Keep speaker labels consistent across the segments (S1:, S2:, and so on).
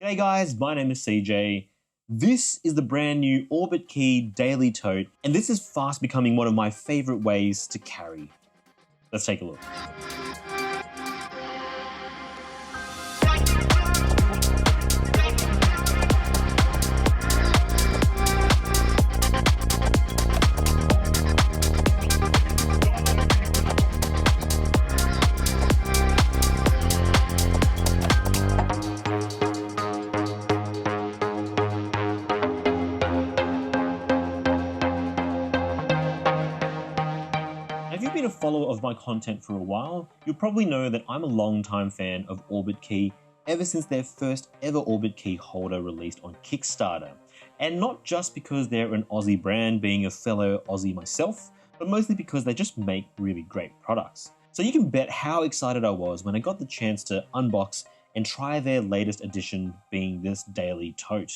S1: G'day guys, my name is CJ. This is the brand new Orbitkey Daily Tote, and this is fast becoming one of my favorite ways to carry. Let's take a look. If you've been a follower of my content for a while, you'll probably know that I'm a long-time fan of Orbitkey ever since their first ever Orbitkey holder released on Kickstarter. And not just because they're an Aussie brand, being a fellow Aussie myself, but mostly because they just make really great products. So you can bet how excited I was when I got the chance to unbox and try their latest edition, being this Daily Tote.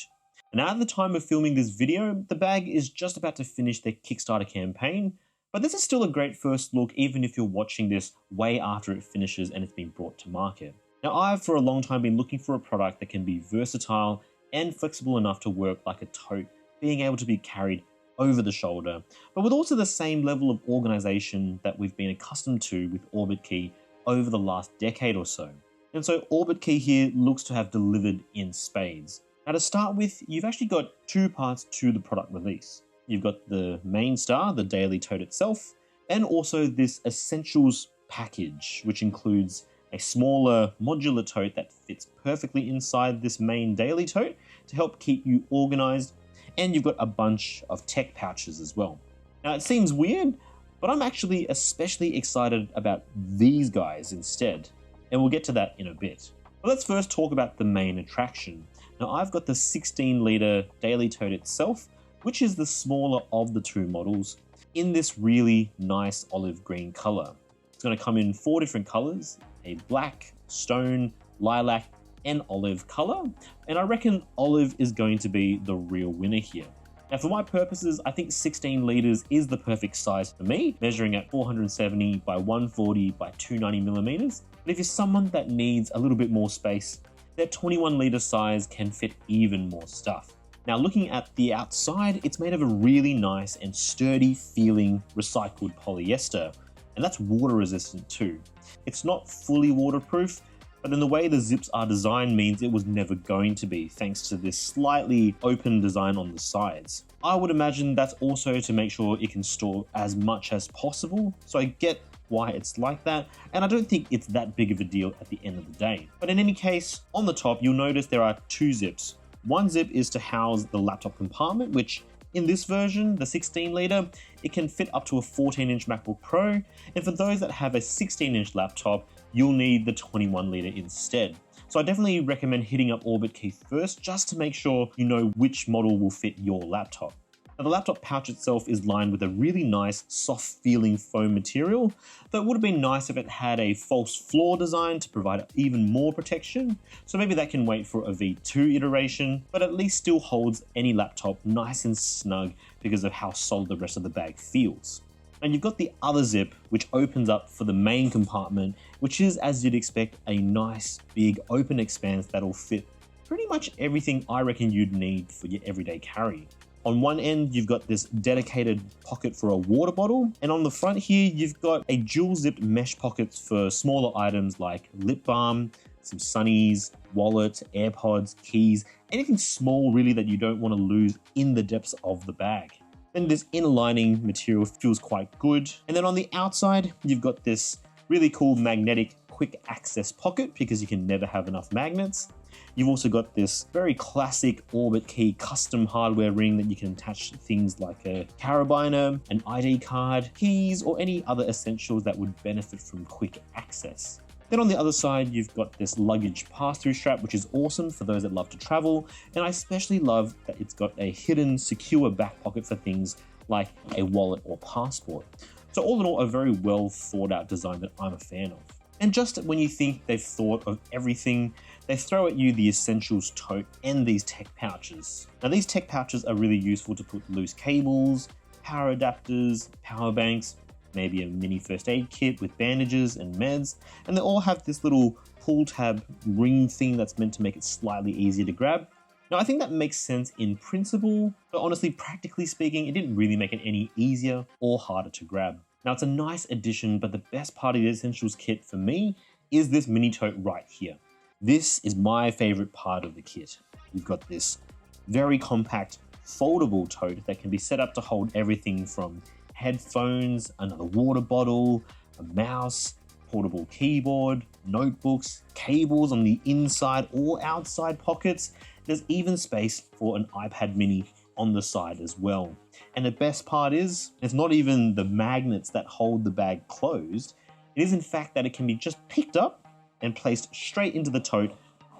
S1: Now at the time of filming this video, the bag is just about to finish their Kickstarter campaign, but this is still a great first look even if you're watching this way after it finishes and it's been brought to market. Now I've for a long time been looking for a product that can be versatile and flexible enough to work like a tote, being able to be carried over the shoulder, but with also the same level of organization that we've been accustomed to with Orbitkey over the last decade or so. And so Orbitkey here looks to have delivered in spades. Now to start with, you've actually got two parts to the product release. You've got the main star, the Daily Tote itself, and also this Essentials package, which includes a smaller modular tote that fits perfectly inside this main Daily Tote to help keep you organized, and you've got a bunch of tech pouches as well. Now it seems weird, but I'm actually especially excited about these guys instead, and we'll get to that in a bit. But let's first talk about the main attraction. Now I've got the 16-litre Daily Tote itself, which is the smaller of the two models, in this really nice olive green color. It's going to come in 4 different colors, a black, stone, lilac, and olive color, and I reckon olive is going to be the real winner here. Now for my purposes, I think 16 litres is the perfect size for me, measuring at 470 by 140 by 290 millimeters. But if you're someone that needs a little bit more space, that 21 litre size can fit even more stuff. Now looking at the outside, it's made of a really nice and sturdy feeling recycled polyester, and that's water resistant too. It's not fully waterproof, but then the way the zips are designed means it was never going to be, thanks to this slightly open design on the sides. I would imagine that's also to make sure it can store as much as possible, so I get why it's like that, and I don't think it's that big of a deal at the end of the day. But in any case, on the top you'll notice there are 2 zips. One zip is to house the laptop compartment, which in this version, the 16-litre, it can fit up to a 14-inch MacBook Pro, and for those that have a 16-inch laptop, you'll need the 21-litre instead. So I definitely recommend hitting up Orbitkey first, just to make sure you know which model will fit your laptop. Now the laptop pouch itself is lined with a really nice soft feeling foam material that would have been nice if it had a false floor design to provide even more protection, so maybe that can wait for a V2 iteration, but at least still holds any laptop nice and snug because of how solid the rest of the bag feels. And you've got the other zip which opens up for the main compartment, which is, as you'd expect, a nice big open expanse that'll fit pretty much everything I reckon you'd need for your everyday carry. On one end, you've got this dedicated pocket for a water bottle, and on the front here, you've got a dual zipped mesh pockets for smaller items like lip balm, some sunnies, wallet, AirPods, keys, anything small really that you don't want to lose in the depths of the bag. Then this inner lining material feels quite good. And then on the outside, you've got this really cool magnetic quick access pocket because you can never have enough magnets. You've also got this very classic Orbitkey custom hardware ring that you can attach to things like a carabiner, an ID card, keys, or any other essentials that would benefit from quick access. Then on the other side, you've got this luggage pass-through strap, which is awesome for those that love to travel. And I especially love that it's got a hidden, secure back pocket for things like a wallet or passport. So all in all, a very well thought out design that I'm a fan of. And just when you think they've thought of everything, they throw at you the Essentials tote and these tech pouches. Now these tech pouches are really useful to put loose cables, power adapters, power banks, maybe a mini first aid kit with bandages and meds, and they all have this little pull tab ring thing that's meant to make it slightly easier to grab. Now I think that makes sense in principle, but honestly, practically speaking, it didn't really make it any easier or harder to grab. Now it's a nice addition, but the best part of the Essentials kit for me is this mini tote right here. This is my favorite part of the kit. You've got this very compact foldable tote that can be set up to hold everything from headphones, another water bottle, a mouse, portable keyboard, notebooks, cables on the inside or outside pockets. There's even space for an iPad mini on the side as well. And the best part is, it's not even the magnets that hold the bag closed. It is in fact that it can be just picked up and placed straight into the tote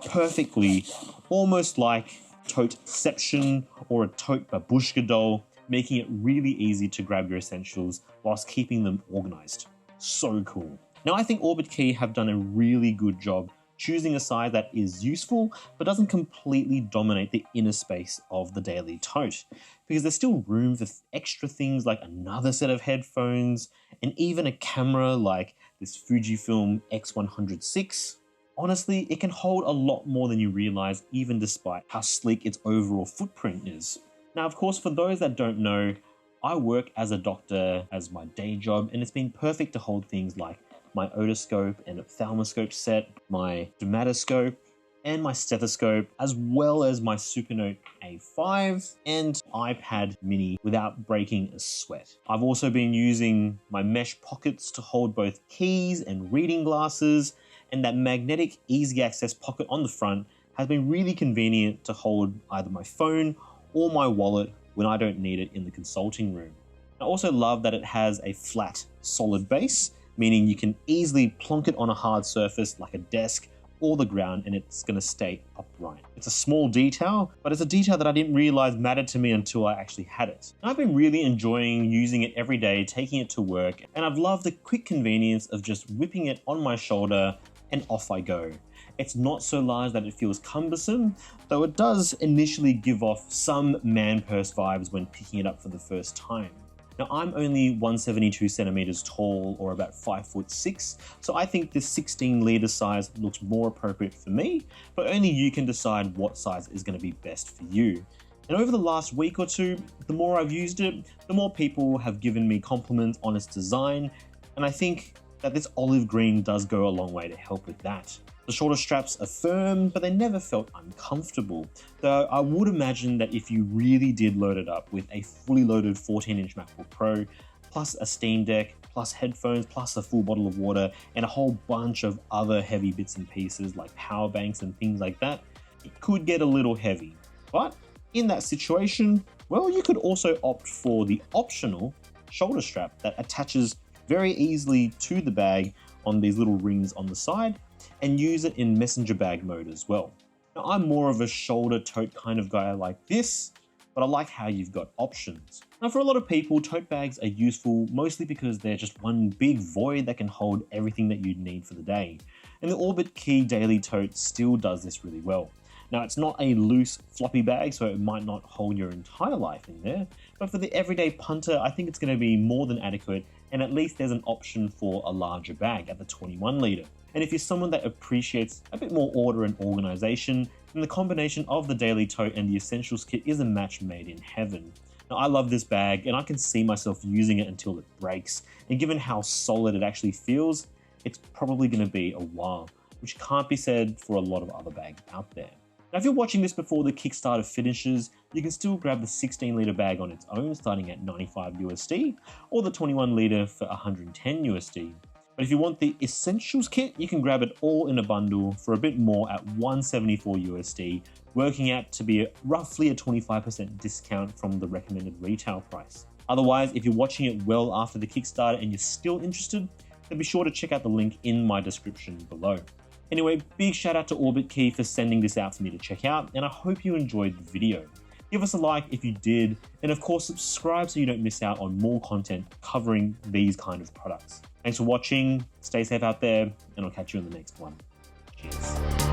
S1: perfectly, almost like Toteception or a Tote babushka doll, making it really easy to grab your essentials whilst keeping them organized. So cool. Now I think Orbitkey have done a really good job choosing a size that is useful but doesn't completely dominate the inner space of the Daily Tote, because there's still room for extra things like another set of headphones and even a camera like this Fujifilm X100VI. Honestly, it can hold a lot more than you realize, even despite how sleek its overall footprint is. Now, of course, for those that don't know, I work as a doctor as my day job, and it's been perfect to hold things like my otoscope and ophthalmoscope set, my dermatoscope, and my stethoscope, as well as my Supernote A5 and iPad mini without breaking a sweat. I've also been using my mesh pockets to hold both keys and reading glasses, and that magnetic easy access pocket on the front has been really convenient to hold either my phone or my wallet when I don't need it in the consulting room. I also love that it has a flat, solid base, meaning you can easily plonk it on a hard surface like a desk or the ground and it's going to stay upright. It's a small detail, but it's a detail that I didn't realize mattered to me until I actually had it. And I've been really enjoying using it every day, taking it to work, and I've loved the quick convenience of just whipping it on my shoulder and off I go. It's not so large that it feels cumbersome, though it does initially give off some man purse vibes when picking it up for the first time. Now I'm only 172 centimeters tall or about 5'6", so I think this 16-liter size looks more appropriate for me, but only you can decide what size is going to be best for you. And over the last week or two, the more I've used it, the more people have given me compliments on its design, and I think that this olive green does go a long way to help with that. The shoulder straps are firm, but they never felt uncomfortable, though I would imagine that if you really did load it up with a fully loaded 14-inch MacBook Pro, plus a Steam Deck, plus headphones, plus a full bottle of water, and a whole bunch of other heavy bits and pieces like power banks and things like that, it could get a little heavy. But in that situation, well, you could also opt for the optional shoulder strap that attaches very easily to the bag on these little rings on the side, and use it in messenger bag mode as well. Now I'm more of a shoulder tote kind of guy like this, but I like how you've got options. Now for a lot of people, tote bags are useful mostly because they're just one big void that can hold everything that you need for the day. And the Orbitkey Daily Tote still does this really well. Now it's not a loose floppy bag, so it might not hold your entire life in there, but for the everyday punter, I think it's going to be more than adequate, and at least there's an option for a larger bag at the 21-liter. And if you're someone that appreciates a bit more order and organization, then the combination of the Daily Tote and the Essentials kit is a match made in heaven. Now I love this bag and I can see myself using it until it breaks, and given how solid it actually feels, it's probably going to be a while, which can't be said for a lot of other bags out there. Now if you're watching this before the Kickstarter finishes, you can still grab the 16-liter bag on its own starting at $95 USD, or the 21-liter for $110 USD. But if you want the Essentials kit, you can grab it all in a bundle for a bit more at $174 USD, working out to be roughly a 25% discount from the recommended retail price. Otherwise, if you're watching it well after the Kickstarter and you're still interested, then be sure to check out the link in my description below. Anyway, big shout out to Orbitkey for sending this out for me to check out, and I hope you enjoyed the video. Give us a like if you did, and of course subscribe so you don't miss out on more content covering these kind of products. Thanks for watching, stay safe out there, and I'll catch you in the next one. Cheers.